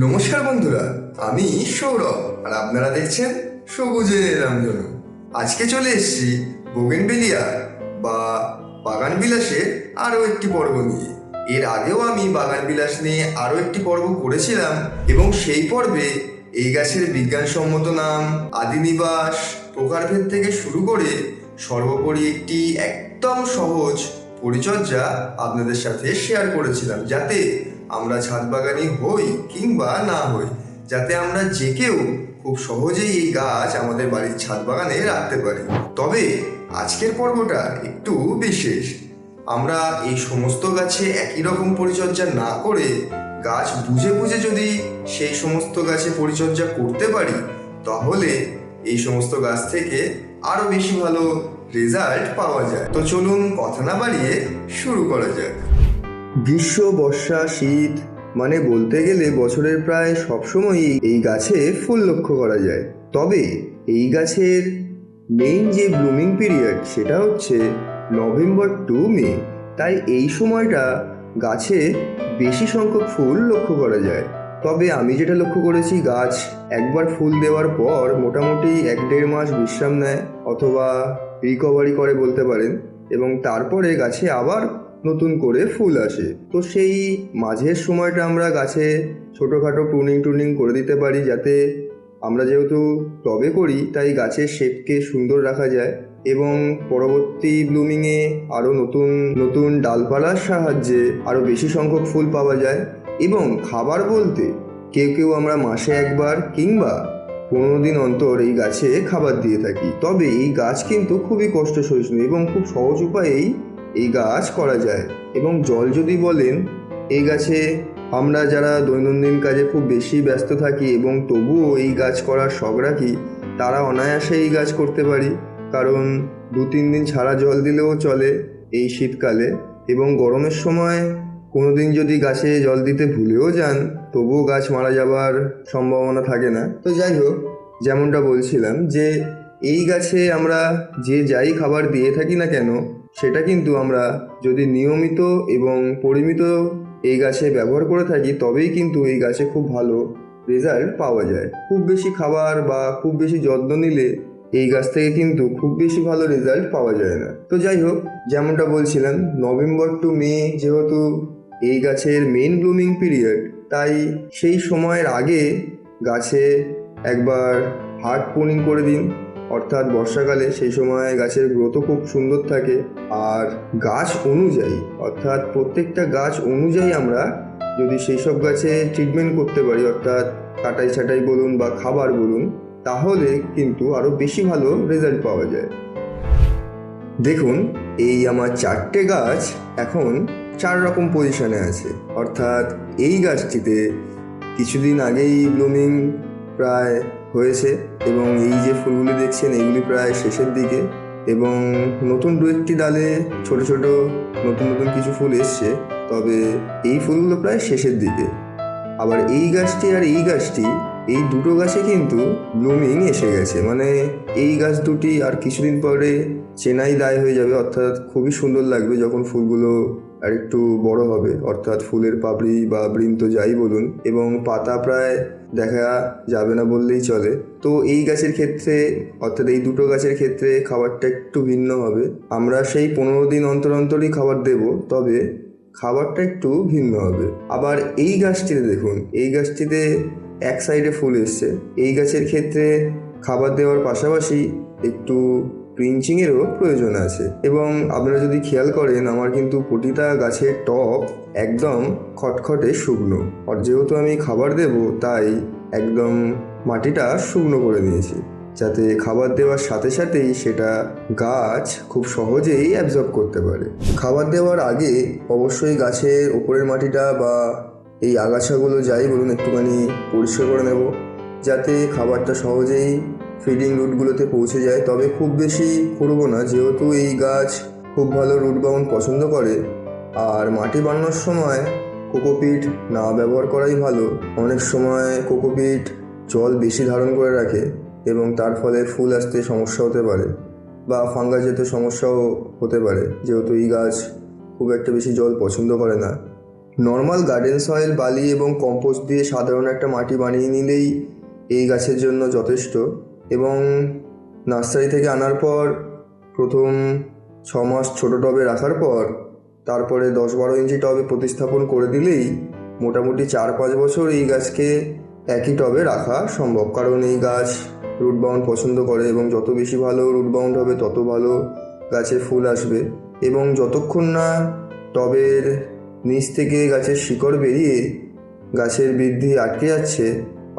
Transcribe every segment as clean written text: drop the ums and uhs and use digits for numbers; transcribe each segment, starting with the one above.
নমস্কার বন্ধুরা, আমি সৌরভ আর আপনারা দেখছেন সবুজের রামধনু। আজকে চলে এসেছি বোগেনভেলিয়া বা বাগান বিলাসের আরও একটি পর্ব নিয়ে। এর আগেও আমি বাগান বিলাস নিয়ে আরও একটি পর্ব করেছিলাম এবং সেই পর্বে এই গাছের বিজ্ঞানসম্মত নাম, আদি নিবাস, প্রকারভেদ থেকে শুরু করে সর্বোপরি একটি একদম সহজ পরিচর্যা আপনাদের সাথে শেয়ার করেছিলাম, যাতে আমরা ছাদ বাগানি হই কিংবা না হই, যাতে আমরা যে কেউ খুব সহজেই এই গাছ আমাদের বাড়ির ছাদ বাগানে রাখতে পারি। তবে আজকের পর্বটা একটু বিশেষ। আমরা এই সমস্ত গাছে একই রকম পরিচর্যা না করে গাছ বুঝে বুঝে যদি সেই সমস্ত গাছে পরিচর্যা করতে পারি, তাহলে এই সমস্ত গাছ থেকে আরো বেশি ভালো রেজাল্ট পাওয়া যায়। তো চলুন কথা না বাড়িয়ে শুরু করা যাক। গ্রীষ্ম, বর্ষা, শীত মানে বলতে গেলে বছরের প্রায় সবসময়ই এই গাছে ফুল লক্ষ্য করা যায়। তবে এই গাছের মেইন যে ব্লুমিং পিরিয়ড সেটা হচ্ছে নভেম্বর টু মে। তাই এই সময়টা গাছে বেশি সংখ্যক ফুল লক্ষ্য করা যায়। তবে আমি যেটা লক্ষ্য করেছি, গাছ একবার ফুল দেওয়ার পর মোটামুটি 1-1.5 মাস বিশ্রাম নেয় অথবা রিকভারি করে বলতে পারেন, এবং তারপরে গাছে আবার নতুন করে ফুল আসে। তো সেই মাঝের সময়টা আমরা গাছে ছোটোখাটো প্রুনিং করে দিতে পারি, যাতে আমরা যেহেতু টবে করি তাই গাছের শেপকে সুন্দর রাখা যায় এবং পরবর্তী ব্লুমিংয়ে আরও নতুন নতুন ডালপালার সাহায্যে আরও বেশি সংখ্যক ফুল পাওয়া যায়। এবং খাবার বলতে কেউ কেউ আমরা মাসে একবার কিংবা 15 দিন অন্তর এই গাছে খাবার দিয়ে থাকি। তবে এই গাছ কিন্তু খুবই কষ্ট সহিষ্ণু এবং খুব সহজ উপায়েই এই গাছ করা যায়। এবং জল যদি বলেন, এই গাছে আমরা যারা দৈনন্দিন কাজে খুব বেশি ব্যস্ত থাকি এবং তবুও এই গাছ করার শখ রাখি, তারা অনায়াসে এই গাছ করতে পারি, কারণ 2-3 দিন ছাড়া জল দিলেও চলে এই শীতকালে। এবং গরমের সময় কোনো দিন যদি গাছে জল দিতে ভুলেও যান, তবুও গাছ মারা যাবার সম্ভাবনা থাকে না। তো যাই হোক, যেমনটা বলছিলাম যে এই গাছে আমরা যে যাই খাবার দিয়ে থাকি না কেন, সেটা কিন্তু আমরা যদি নিয়মিত এবং পরিমিত এই গাছে ব্যবহার করে থাকি, তবেই কিন্তু এই গাছে খুব ভালো রেজাল্ট পাওয়া যায়। খুব বেশি খাবার বা খুব বেশি যত্ন নিলে এই গাছ থেকে কিন্তু খুব বেশি ভালো রেজাল্ট পাওয়া যায় না। তো যাই হোক, যেমনটা বলছিলাম, নভেম্বর টু মে যেহেতু এই গাছের মেইন ব্লুমিং পিরিয়ড, তাই সেই সময়ের আগে গাছে একবার হার্ড প্রুনিং করে দিন, অর্থাৎ বর্ষাকালে। সেই সময় গাছের গ্রোথও খুব সুন্দর থাকে। আর গাছ অনুযায়ী, অর্থাৎ প্রত্যেকটা গাছ অনুযায়ী আমরা যদি সেই সব গাছে ট্রিটমেন্ট করতে পারি, অর্থাৎ কাটাই ছাটাই বলুন বা খাবার বলুন, তাহলে কিন্তু আরও বেশি ভালো রেজাল্ট পাওয়া যায়। দেখুন, এই আমার 4টে গাছ এখন 4 রকম পজিশনে আছে। অর্থাৎ এই গাছটিতে কিছুদিন আগেই ব্লুমিং প্রায় হয়েছে এবং এই যে ফুলগুলি দেখছেন এইগুলি প্রায় শেষের দিকে, এবং নতুন 2-1টি ডালে ছোট ছোট নতুন নতুন কিছু ফুল এসছে, তবে এই ফুলগুলো প্রায় শেষের দিকে। আবার এই গাছটি আর এই গাছটি, এই দুটো গাছে কিন্তু ব্লুমিং এসে গেছে, মানে এই গাছ দুটি আর কিছুদিন পরে চেনাই দায় হয়ে যাবে। অর্থাৎ খুবই সুন্দর লাগবে যখন ফুলগুলো আর একটু বড় হবে, অর্থাৎ ফুলের পাপড়ি বা বৃন্ত যাই বলুন, এবং পাতা প্রায় দেখা যাবে না বললেই চলে। তো এই গাছের ক্ষেত্রে, অর্থাৎ এই দুটো গাছের ক্ষেত্রে খাবারটা একটু ভিন্ন হবে। আমরা সেই 15 দিন অন্তর অন্তরই খাবার দেব, তবে খাবারটা একটু ভিন্ন হবে। আবার এই গাছটিতে দেখুন, এই গাছটিতে এক সাইডে ফুল এসছে। এই গাছের ক্ষেত্রে খাবার দেওয়ার পাশাপাশি একটু প্রিঞ্চিংয়েরও প্রয়োজন আছে। এবং আপনারা যদি খেয়াল করেন, আমার কিন্তু প্রতিটা গাছের টপ একদম খটখটে শুকনো। আর যেহেতু আমি খাবার দেব, তাই একদম মাটিটা শুকনো করে নিয়েছি, যাতে খাবার দেওয়ার সাথে সাথেই সেটা গাছ খুব সহজেই অ্যাবজর্ব করতে পারে। খাবার দেওয়ার আগে অবশ্যই গাছের ওপরের মাটিটা বা এই আগাছাগুলো যাই বলুন একটুখানি পরিষ্কার করে নেব, যাতে খাবারটা সহজেই ফিডিং রুটগুলোতে পৌঁছে যায়। তবে খুব বেশি করব না, যেহেতু এই গাছ খুব ভালো রুট বাউন্ড পছন্দ করে। আর মাটি বানানোর সময় কোকোপিট না ব্যবহার করাই ভালো। অনেক সময় কোকোপিট জল বেশি ধারণ করে রাখে এবং তার ফলে ফুল আসতে সমস্যা হতে পারে বা ফাঙ্গাসজাতীয় সমস্যাও হতে পারে, যেহেতু এই গাছ খুব একটা বেশি জল পছন্দ করে না। নর্মাল গার্ডেন সয়েল, বালি এবং কম্পোস্ট দিয়ে সাধারণ একটা মাটি বানিয়ে নিলেই এই গাছের জন্য যথেষ্ট। এবং নার্সারি থেকে আনার পর প্রথম 6 মাস ছোটো টবে রাখার পর তারপরে 10-12 ইঞ্চি টবে প্রতিস্থাপন করে দিলেই মোটামুটি 4-5 বছর এই গাছকে একই টবে রাখা সম্ভব। কারণ এই গাছ রুট বাউন্ড পছন্দ করে এবং যত বেশি ভালো রুট বাউন্ড হবে তত ভালো গাছে ফুল আসবে। এবং যতক্ষণ না টবের নিচ থেকে গাছের শিকড় বেরিয়ে গাছের বৃদ্ধি আটকে যাচ্ছে,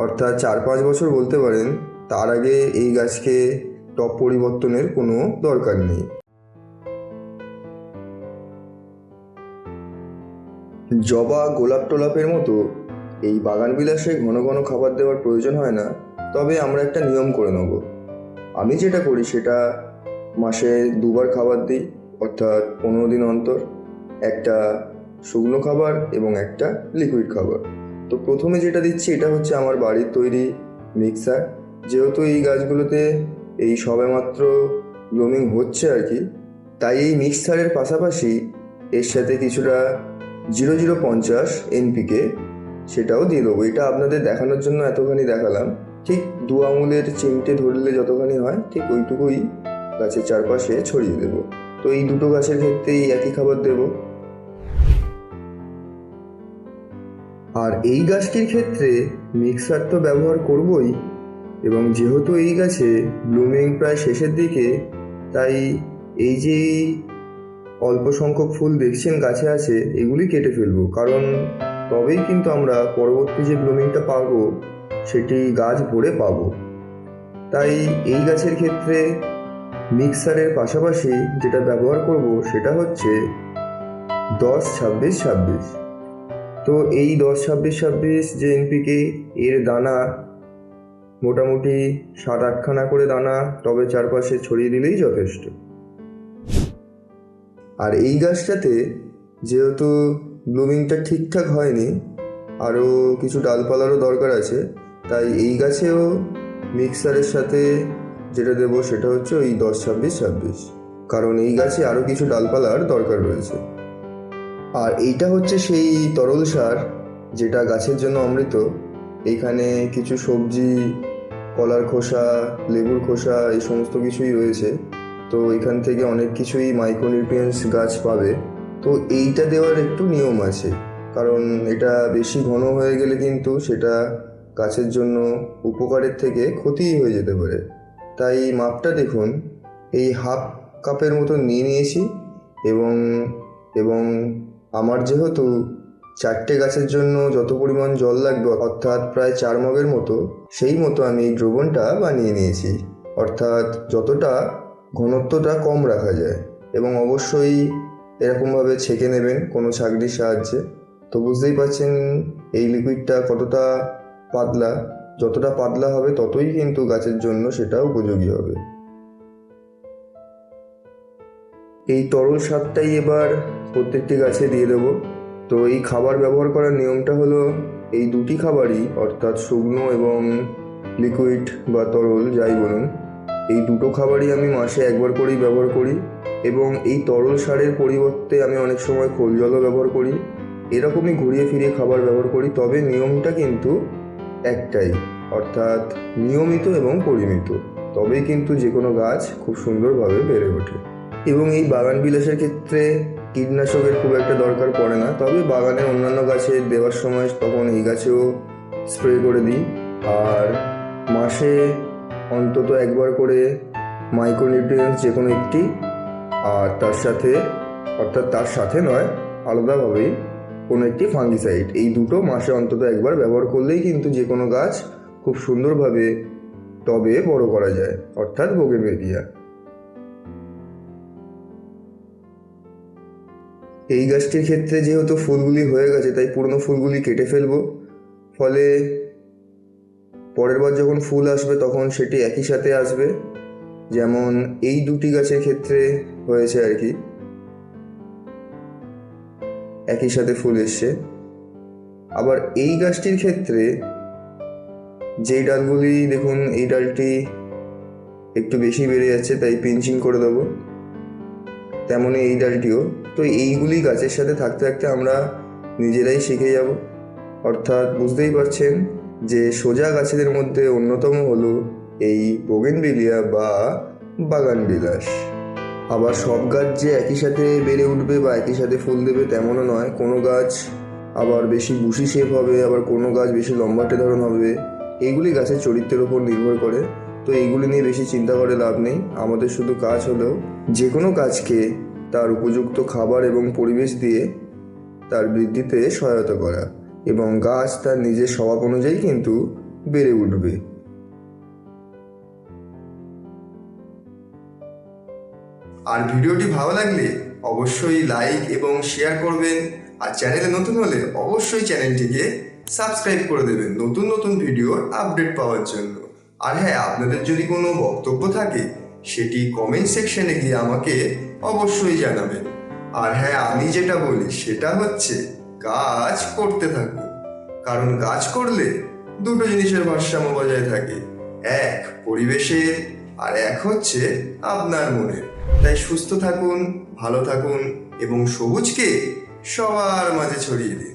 অর্থাৎ 4-5 বছর বলতে পারেন, তার আগে এই গাছকে টব পরিবর্তনের কোনো দরকার নেই। জবা, গোলাপ টোলাপের মতো এই বাগান বিলাসে ঘন ঘন খাবার দেওয়ার প্রয়োজন হয় না। তবে আমরা একটা নিয়ম করে নেব। আমি যেটা করি সেটা মাসে 2বার খাবার দিই, অর্থাৎ 15 দিন অন্তর একটা শুকনো খাবার এবং একটা লিকুইড খাবার। তো প্রথমে যেটা দিচ্ছি এটা হচ্ছে আমার বাড়ির তৈরি মিক্সার। যেহেতু এই গাছগুলোতে এই সবেমাত্র ব্লুমিং হচ্ছে আর কি, তাই এই মিক্সারের পাশাপাশি এর সাথে কিছুটা 0050 NPK সেটাও দিয়ে দেবো। এটা আপনাদের দেখানোর জন্য এতখানি দেখালাম। ঠিক 2 আঙুলের চিমটে ধরলে যতখানি হয় ঠিক ওইটুকুই গাছের চারপাশে ছড়িয়ে দেব। তো এই দুটো গাছের ক্ষেত্রেই একই খাবার দেব। আর এই গাছটির ক্ষেত্রে মিক্সার তো ব্যবহার করবই, এবং যেহেতু এই গাছে ব্লুমিং প্রায় শেষের দিকে, তাই এই যে অল্প সংখ্যক ফুল দেখছেন গাছে আছে এগুলি কেটে ফেলবো। কারণ তবেই কিন্তু আমরা পরবর্তী যে ব্লুমিংটা পাবো সেটি গাছ ভরে পাবো। তাই এই গাছের ক্ষেত্রে মিক্সারের পাশাপাশি যেটা ব্যবহার করব সেটা হচ্ছে 10-26-26। তো এই 10-26-26 যে NPK এর দানা মোটামুটি 7-8খানা করে দানা টবে চারপাশে ছড়িয়ে দিলেই যথেষ্ট। আর এই গাছটাতে যেহেতু ব্লুমিংটা ঠিকঠাক হয়নি, আরও কিছু ডালপালারও দরকার আছে, তাই এই গাছেও মিক্সারের সাথে যেটা দেবো সেটা হচ্ছে ওই 10-26-26, কারণ এই গাছে আরও কিছু ডালপালার দরকার রয়েছে। আর এইটা হচ্ছে সেই তরল সার যেটা গাছের জন্য অমৃত। এইখানে কিছু সবজি, কলার খোসা, লেবুর খোসা, এই সমস্ত কিছুই রয়েছে। তো এখান থেকে অনেক কিছুই মাইক্রোনিউট্রিয়েন্টস গাছ পাবে। তো এইটা দেওয়ার একটু নিয়ম আছে, কারণ এটা বেশি ঘন হয়ে গেলে কিন্তু সেটা গাছের জন্য উপকারের থেকে ক্ষতিই হয়ে যেতে পারে। তাই মাপটা দেখুন, এই 1/2 কাপের মতো নিয়ে নিয়েছি। এবং এবং আমার যেহেতু 4টে গাছের জন্য যত পরিমাণ জল লাগবে, অর্থাৎ প্রায় 4 মগের মতো, সেই মতো আমি এই দ্রবণটা বানিয়ে নিয়েছি। অর্থাৎ যতটা ঘনত্বটা কম রাখা যায়। এবং অবশ্যই এরকমভাবে ছেঁকে নেবেন কোনো ছাঁকনির সাহায্যে। তো বুঝতেই পারছেন এই লিকুইডটা কতটা পাতলা। যতটা পাতলা হবে ততই কিন্তু গাছের জন্য সেটা উপযোগী হবে। এই তরল সারটাই এবার প্রত্যেকটি গাছে দিয়ে দেবো। তো এই খাবার ব্যবহার করার নিয়মটা হলো, এই দুটি খাবারই অর্থাৎ শুকনো এবং লিকুইড বা তরল যাই বলুন, এই দুটো খাবারই আমি মাসে 1বার করেই ব্যবহার করি। এবং এই তরল সারের পরিবর্তে আমি অনেক সময় খোল জলও ব্যবহার করি। এরকমই ঘুরিয়ে ফিরিয়ে খাবার ব্যবহার করি। তবে নিয়মটা কিন্তু একটাই, অর্থাৎ নিয়মিত এবং পরিমিত। তবেই কিন্তু যে কোনো গাছ খুব সুন্দরভাবে বেড়ে ওঠে। এবং এই বাগান বিলাসের ক্ষেত্রে কীটনাশকের খুব একটা দরকার পড়ে না। তবে বাগানের অন্যান্য গাছে দেওয়ার সময় তখন এই গাছেও স্প্রে করে দিই। আর মাসে অন্তত 1বার করে মাইক্রোনিউট্রিয়েন্টস যে কোনো একটি, আর তার সাথে, অর্থাৎ তার সাথে নয়, আলাদাভাবেই কোনো একটি ফাঙ্গিসাইড, এই দুটো মাসে অন্তত 1বার ব্যবহার করলেই কিন্তু যে কোনো গাছ খুব সুন্দরভাবে টবে বড় করা যায়, অর্থাৎ বোগেনভেলিয়া। এই গাছটির ক্ষেত্রে যেহেতু ফুলগুলি হয়ে গেছে তাই পুরনো ফুলগুলি কেটে ফেলবো। ফলে পরের বার যখন ফুল আসবে তখন সেটি একই সাথে আসবে, যেমন এই দুটি গাছের ক্ষেত্রে হয়েছে আর কি, একই সাথে ফুল এসছে। আবার এই গাছটির ক্ষেত্রে যেই ডালগুলি দেখুন, এই ডালটি একটু বেশি বেড়ে যাচ্ছে তাই পিঞ্চিং করে দেবো, তেমনই এই ডালটিও। তো এইগুলি গাছের সাথে থাকতে থাকতে আমরা নিজেরাই শিখে যাব। অর্থাৎ বুঝতেই পারছেন যে সোজা গাছেদের মধ্যে অন্যতম হলো এই বোগেনভিলিয়া বা বাগানবিলাস। আবার সব গাছ যে একই সাথে বেড়ে উঠবে বা একই সাথে ফুল দেবে তেমনও নয়। কোনো গাছ আবার বেশি বুশি শেপ হবে, আবার কোনো গাছ বেশি লম্বাটে ধরন হবে। এইগুলি গাছের চরিত্রের ওপর নির্ভর করে। তো এইগুলি নিয়ে বেশি চিন্তা করে লাভ নেই। আমাদের শুধু কাজ হলো যে কোনো গাছকে তার উপযুক্ত খাবার এবং পরিবেশ দিয়ে তার বৃদ্ধিতে সহায়তা করা, এবং গাছ তার নিজের স্বভাব অনুযায়ী কিন্তু বেড়ে উঠবে। আর ভিডিওটি ভালো লাগলে অবশ্যই লাইক এবং শেয়ার করবেন। আর চ্যানেলে নতুন হলে অবশ্যই চ্যানেলটিকে সাবস্ক্রাইব করে দেবেন নতুন নতুন ভিডিওর আপডেট পাওয়ার জন্য। আর হ্যাঁ, আপনাদের যদি কোনো বক্তব্য থাকে সেটি কমেন্ট সেকশনে গিয়ে আমাকে অবশ্যই জানাবেন। আর হ্যাঁ, আমি যেটা বলি সেটা হচ্ছে গাছ করতে থাকুন, কারণ গাছ করলে দুটো জিনিসের ভারসাম্য বজায় থাকে, এক পরিবেশের আর এক হচ্ছে আপনার মনের। তাই সুস্থ থাকুন, ভালো থাকুন এবং সবুজকে সবার মাঝে ছড়িয়ে দিন।